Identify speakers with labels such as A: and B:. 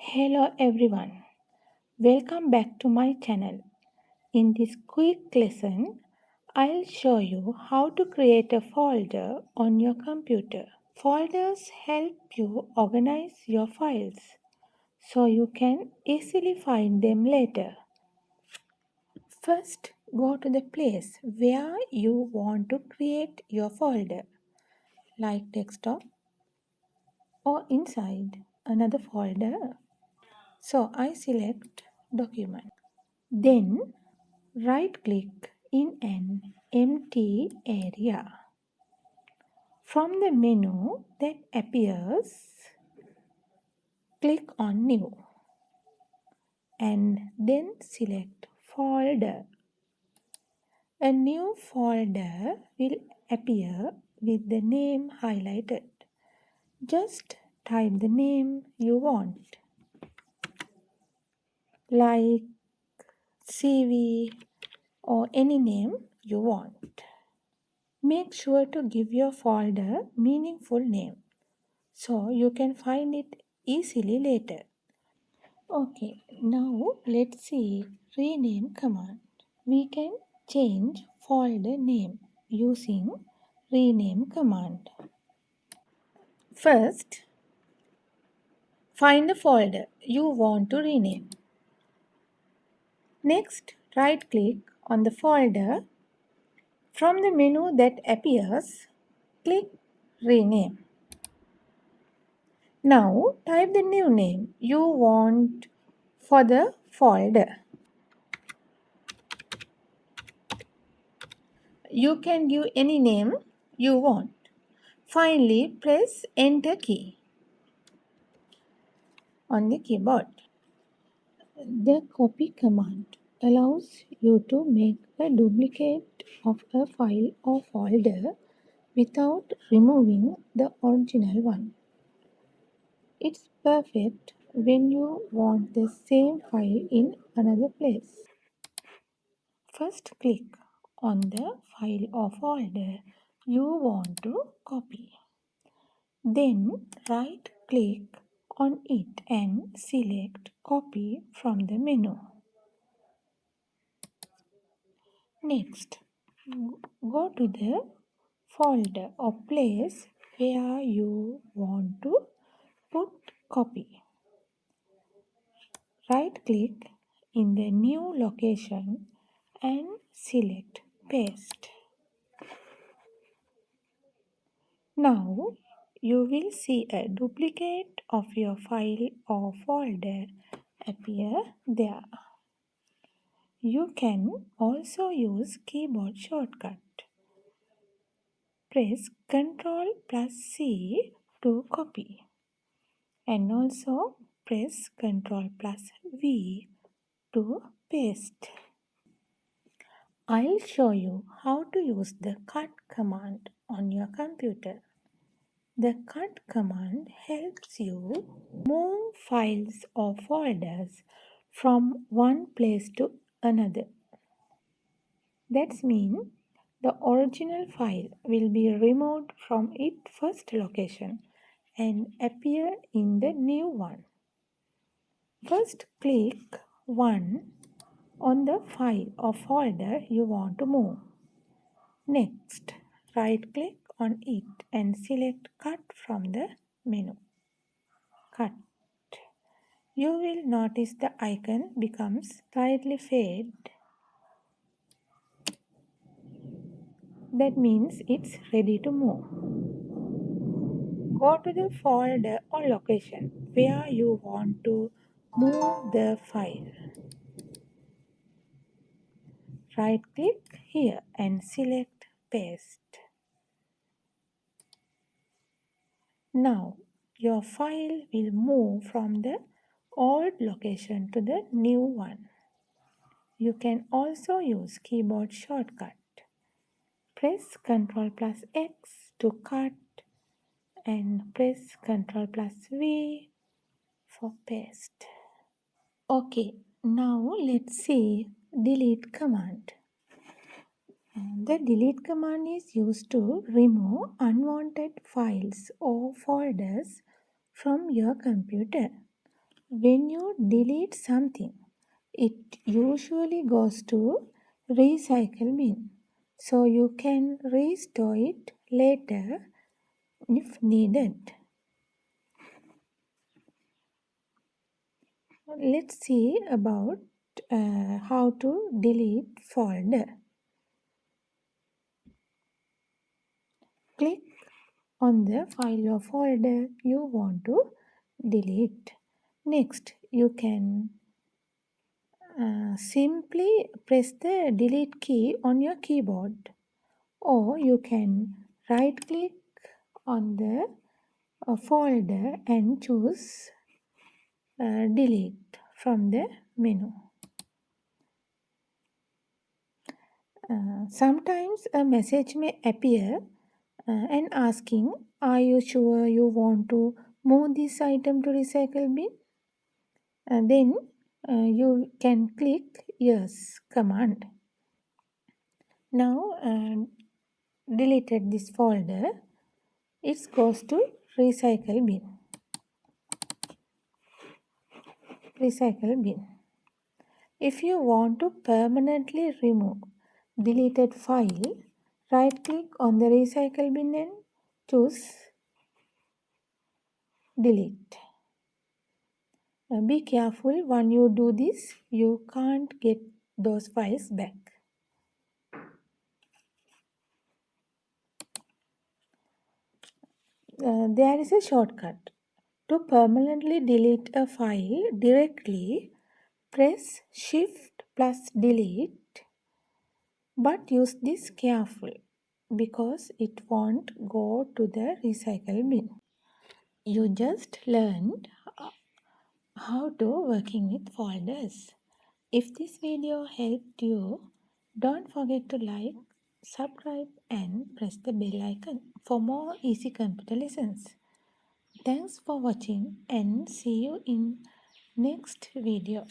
A: Hello everyone, welcome back to my channel. In this quick lesson, I'll show you how to create a folder on your computer. Folders help you organize your files so you can easily find them later. First, go to the place where you want to create your folder, like desktop or inside another folder. So I select document. Then right click in an empty area. From the menu that appears, click on New and then select Folder. A new folder will appear with the name highlighted. Just type the name you want, like CV or any name you want. Make sure to give your folder meaningful name so you can find it easily later. Okay, now let's see rename command. We can change folder name using rename command. First, find the folder you want to rename. Next, right click on the folder. From the menu that appears, click rename. Now type the new name you want for the folder. You can give any name you want. Finally, press Enter key on the keyboard. The copy command allows you to make a duplicate of a file or folder without removing the original one. It's perfect when you want the same file in another place. First click on the file or folder you want to copy. Then right click on it and select Copy from the menu. Next, go to the folder or place where you want to put copy. Right click in the new location and select Paste. Now you will see a duplicate of your file or folder appear there. You can also use keyboard shortcut. Press Ctrl plus C to copy and also press Ctrl plus V to paste. I'll show you how to use the cut command on your computer. The cut command helps you move files or folders from one place to another. That means the original file will be removed from its first location and appear in the new one. First click 1 on the file or folder you want to move. Next, right click on it and select Cut from the menu. Cut. You will notice the icon becomes slightly fade. That means it's ready to move. Go to the folder or location where you want to move the file. Right click here and select Paste. Now your file will move from the old location to the new one. You can also use keyboard shortcut. Press Ctrl plus X to cut and press Ctrl plus V for paste. Okay, now let's see delete command. The delete command is used to remove unwanted files or folders from your computer. When you delete something, it usually goes to recycle bin, so you can restore it later if needed. Let's see about how to delete folder. Click on the file or folder you want to delete. Next, you can simply press the delete key on your keyboard, or you can right click on the folder and choose delete from the menu. Sometimes a message may appear and asking, are you sure you want to move this item to recycle bin? Then you can click yes command. Now deleted this folder, it goes to recycle bin. Recycle bin. If you want to permanently remove deleted file, right click on the recycle bin and choose delete. Be careful when you do this, you can't get those files back. There is a shortcut. To permanently delete a file directly, press Shift plus Delete, but use this careful because it won't go to the recycle bin. You just learned how to working with folders. If this video helped you, don't forget to like, subscribe and press the bell icon for more easy computer lessons. Thanks for watching and see you in next video.